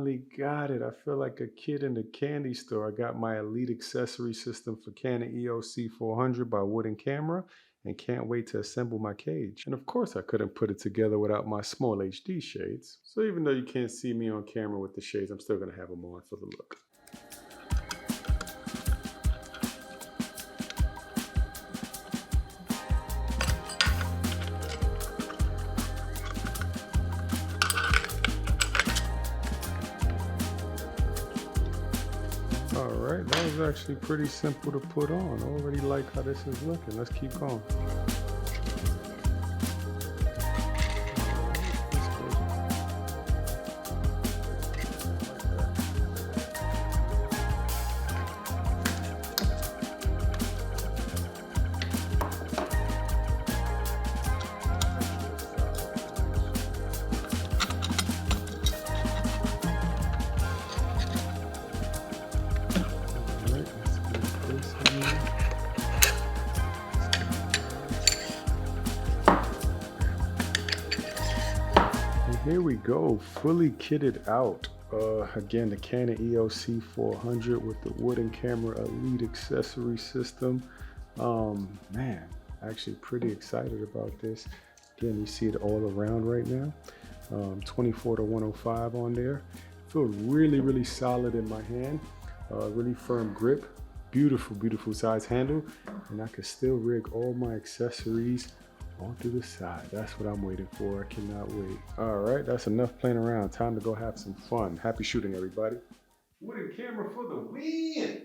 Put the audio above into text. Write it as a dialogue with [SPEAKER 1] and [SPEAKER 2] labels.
[SPEAKER 1] finally got it. I feel like a kid in the candy store. I got my Elite Accessory system for Canon EOS C400 by Wooden Camera and can't wait to assemble my cage. And of course I couldn't put it together without my small HD shades. So even though you can't see me on camera with the shades, I'm still gonna have them on for the look. All right, that was actually pretty simple to put on. I already like how this is looking. Let's keep going. Here we go, fully kitted out. Again, the Canon EOS C400 with the Wooden Camera Elite Accessory system. Man, actually pretty excited about this. Again, you see it all around right now. 24-105 on there. Feel really, really solid in my hand. Really firm grip. Beautiful, beautiful size handle. And I can still rig all my accessories onto the side. That's what I'm waiting for. I cannot wait. All right, that's enough playing around. Time to go have some fun. Happy shooting, everybody. Wooden Camera for the win!